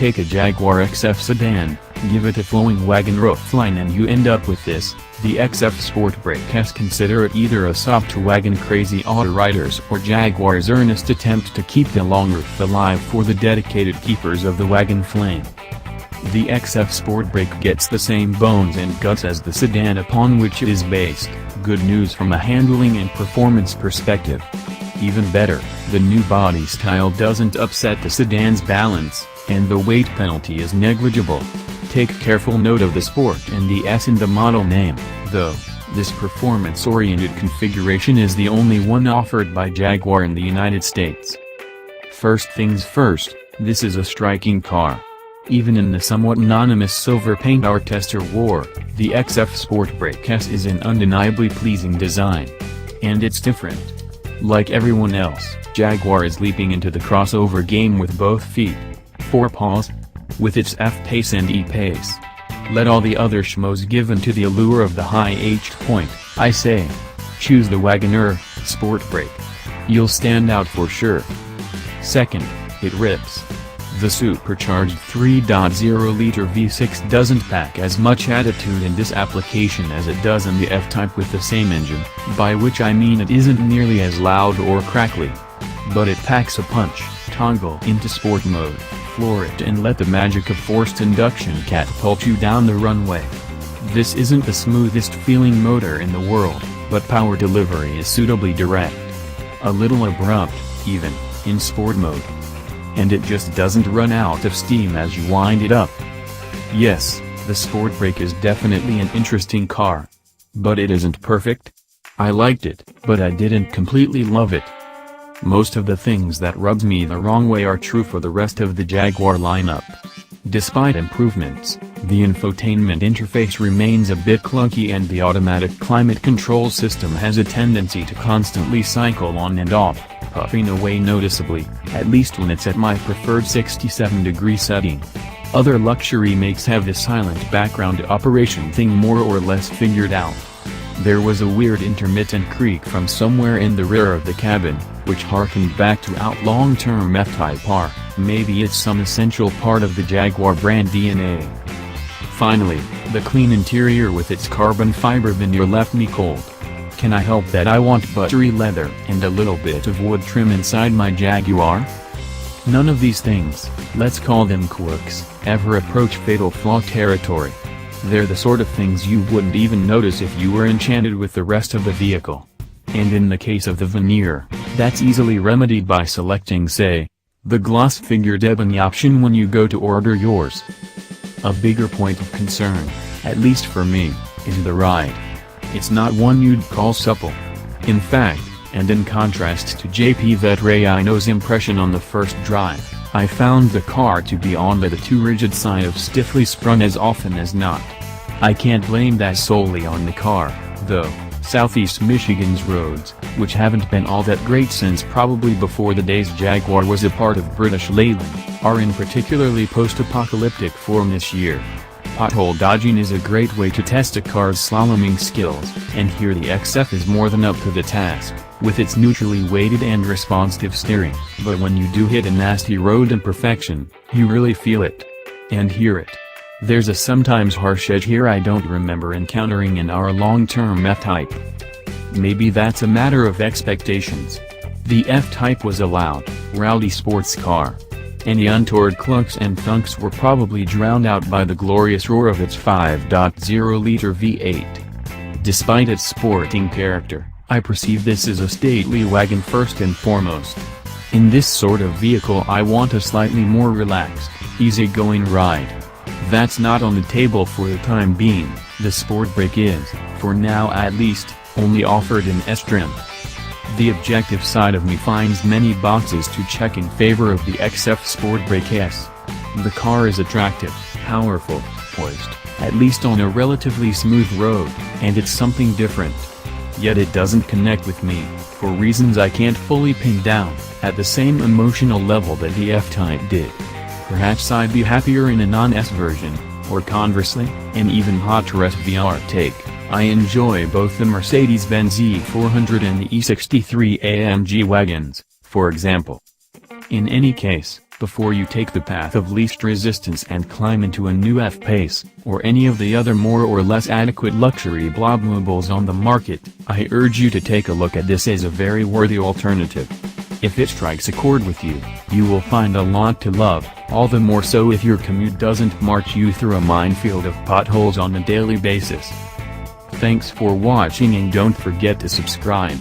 Take a Jaguar XF sedan, give it a flowing wagon roofline and you end up with this. The XF Sportbrake S. Consider it either a sop to wagon crazy auto riders or Jaguar's earnest attempt to keep the long roof alive for the dedicated keepers of the wagon flame. The XF Sportbrake gets the same bones and guts as the sedan upon which it is based. Good news from a handling and performance perspective. Even better, the new body style doesn't upset the sedan's balance, and the weight penalty is negligible. Take careful note of the Sport and the S in the model name, though. This performance-oriented configuration is the only one offered by Jaguar in the United States. First things first, this is a striking car. Even in the somewhat anonymous silver paint our tester wore, the XF Sportbrake S is an undeniably pleasing design. And it's different. Like everyone else, Jaguar is leaping into the crossover game with both feet. 4 paws. With its F-Pace and E-Pace. Let all the other schmoes give in to the allure of the high H-point, I say. Choose the Wagoner Sportbrake. You'll stand out for sure. Second, it rips. The supercharged 3.0-liter V6 doesn't pack as much attitude in this application as it does in the F-Type with the same engine, by which I mean it isn't nearly as loud or crackly. But it packs a punch. Toggle into sport mode, floor it and let the magic of forced induction catapult you down the runway. This isn't the smoothest feeling motor in the world, but power delivery is suitably direct. A little abrupt, even, in sport mode. And it just doesn't run out of steam as you wind it up. Yes, the Sportbrake is definitely an interesting car. But it isn't perfect. I liked it, but I didn't completely love it. Most of the things that rubs me the wrong way are true for the rest of the Jaguar lineup. Despite improvements, the infotainment interface remains a bit clunky and the automatic climate control system has a tendency to constantly cycle on and off, puffing away noticeably, at least when it's at my preferred 67-degree setting. Other luxury makes have the silent background operation thing more or less figured out. There was a weird intermittent creak from somewhere in the rear of the cabin, which harkened back to out long-term F-Type R. Maybe it's some essential part of the Jaguar brand DNA. Finally, the clean interior with its carbon fiber veneer left me cold. Can I help that I want buttery leather and a little bit of wood trim inside my Jaguar? None of these things, let's call them quirks, ever approach fatal flaw territory. They're the sort of things you wouldn't even notice if you were enchanted with the rest of the vehicle. And in the case of the veneer, that's easily remedied by selecting, say, the gloss figured ebony option when you go to order yours. A bigger point of concern, at least for me, is the ride. It's not one you'd call supple. In fact, and in contrast to JP Vetrano's impression on the first drive, I found the car to be on the too rigid side of stiffly sprung as often as not. I can't blame that solely on the car, though. Southeast Michigan's roads, which haven't been all that great since probably before the days Jaguar was a part of British Leyland, are in particularly post-apocalyptic form this year. Pothole dodging is a great way to test a car's slaloming skills, and here the XF is more than up to the task, with its neutrally weighted and responsive steering. But when you do hit a nasty road imperfection, you really feel it. And hear it. There's a sometimes harsh edge here I don't remember encountering in our long-term F-Type. Maybe that's a matter of expectations. The F-Type was a loud, rowdy sports car. Any untoward clunks and thunks were probably drowned out by the glorious roar of its 5.0-liter V8. Despite its sporting character, I perceive this as a stately wagon first and foremost. In this sort of vehicle I want a slightly more relaxed, easygoing ride. That's not on the table for the time being. The Sportbrake is, for now at least, only offered in S-trim. The objective side of me finds many boxes to check in favor of the XF Sportbrake S. The car is attractive, powerful, poised, at least on a relatively smooth road, and it's something different. Yet it doesn't connect with me, for reasons I can't fully pin down, at the same emotional level that the F-Type did. Perhaps I'd be happier in a non-S version, or conversely, an even hotter SVR take. I enjoy both the Mercedes-Benz E400 and the E63 AMG wagons, for example. In any case, before you take the path of least resistance and climb into a new F-Pace, or any of the other more or less adequate luxury blobmobiles on the market, I urge you to take a look at this as a very worthy alternative. If it strikes a chord with you, you will find a lot to love, all the more so if your commute doesn't march you through a minefield of potholes on a daily basis. Thanks for watching and don't forget to subscribe.